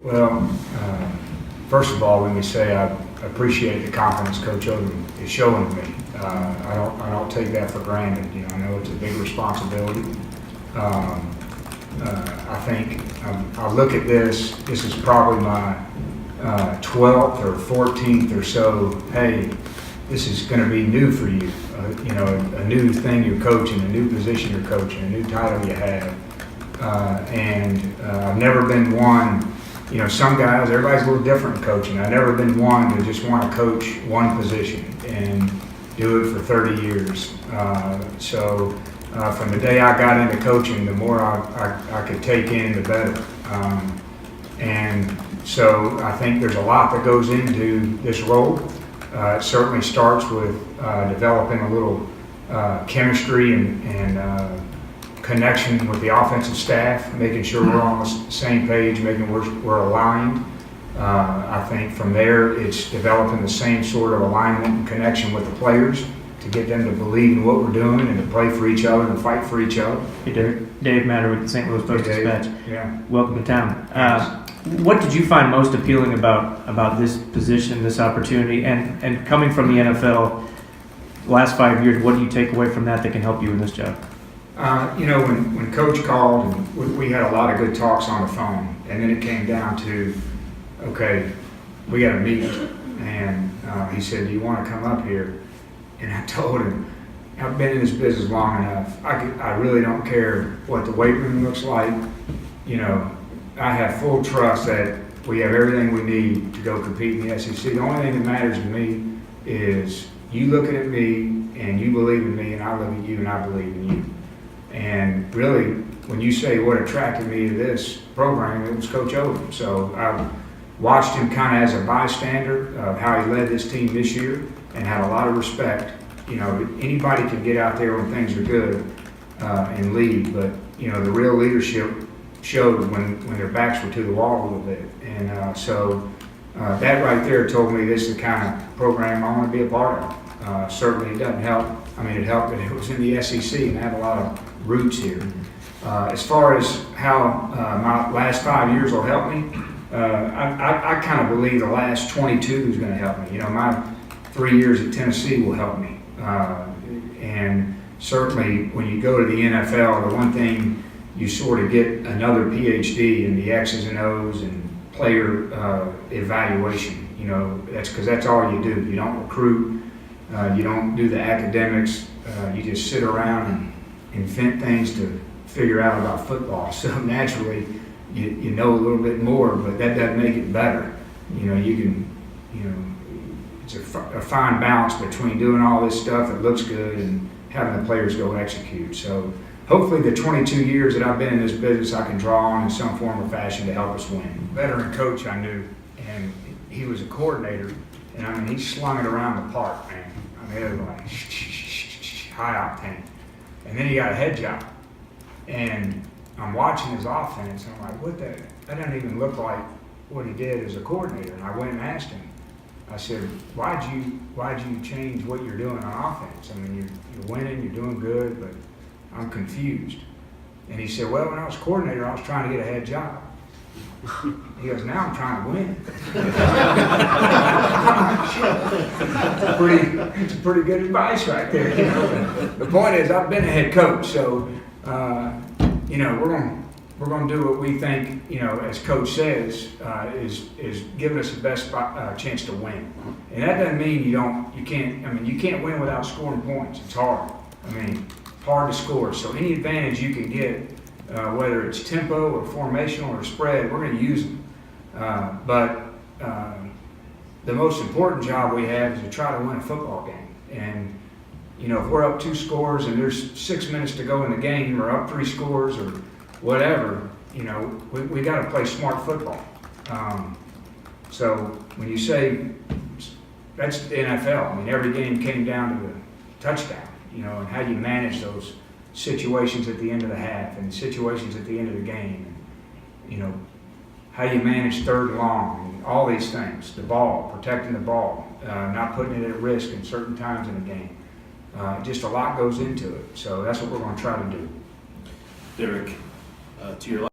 Well, first of all, let me say I appreciate the confidence Coach Odom is showing me. I don't take that for granted. You know, I know it's a big responsibility. I think I look at this. This is probably my 12th or 14th or so. Hey, this is going to be new for you. You know, a new thing you're coaching, a new position you're coaching, a new title you have. I've never been one. You know, some guys, everybody's a little different in coaching. I've never been one to just want to coach one position and do it for 30 years. From the day I got into coaching, the more I could take in, the better. So I think there's a lot that goes into this role. It certainly starts with developing a little chemistry and connection with the offensive staff, making sure we're on the same page, making we're aligned. I think from there it's developing the same sort of alignment and connection with the players to get them to believe in what we're doing and to play for each other and fight for each other. Hey, Dave Matter with the St. Louis Post-Dispatch. Yeah. Welcome to town. What did you find most appealing about this position, this opportunity, and coming from the NFL last 5 years, what do you take away from that can help you in this job? You know, when Coach called, and we had a lot of good talks on the phone, and then it came down to, okay, we got to meet. And he said, do you want to come up here? And I told him, I've been in this business long enough. I really don't care what the weight room looks like. You know, I have full trust that we have everything we need to go compete in the SEC. The only thing that matters to me is you looking at me and you believe in me, and I look at you and I believe in you. And really, when you say what attracted me to this program, it was Coach Odom. So I watched him kind of as a bystander of how he led this team this year and had a lot of respect. You know, anybody can get out there when things are good and lead, but, you know, the real leadership showed when their backs were to the wall a little bit. And that right there told me this is the kind of program I want to be a part of. Certainly it doesn't help. I mean, it helped that it was in the SEC and had a lot of roots here. As far as how my last 5 years will help me, I kind of believe the last 22 is going to help me. You know, my 3 years at Tennessee will help me. And certainly when you go to the NFL, the one thing you sort of get another PhD in the X's and O's and player evaluation. You know, that's because that's all you do. You don't recruit. You don't do the academics. You just sit around and invent things to figure out about football. So naturally, you know a little bit more, but that doesn't make it better. You know, you can, you know, it's a fine balance between doing all this stuff that looks good and having the players go execute. So hopefully the 22 years that I've been in this business, I can draw on in some form or fashion to help us win. Veteran coach I knew, and he was a coordinator, and I mean, he slung it around the park, man. I mean, it was like high octane. And then he got a head job. And I'm watching his offense, and I'm like, what that doesn't even look like what he did as a coordinator. And I went and asked him. I said, why'd you change what you're doing on offense? I mean, you're winning, you're doing good, but I'm confused. And he said, well, when I was coordinator, I was trying to get a head job. He goes, now I'm trying to win. It's a pretty good advice right there. You know? The point is, I've been a head coach, so you know, we're going to do what we think, you know, as Coach says, is giving us the best chance to win. And that doesn't mean you can't win without scoring points. It's hard. I mean, hard to score. So any advantage you can get, whether it's tempo or formational or spread, we're going to use them. But the most important job we have is to try to win a football game. And, you know, if we're up 2 scores and there's 6 minutes to go in the game, or up 3 scores or whatever, you know, we got to play smart football. So when you say that's the NFL, I mean, every game came down to the touchdown, you know, and how you manage those situations at the end of the half and situations at the end of the game, and, you know, how you manage 3rd and long, and all these things, the ball, protecting the ball, not putting it at risk in certain times in the game. Just a lot goes into it. So that's what we're going to try to do. Derek, to your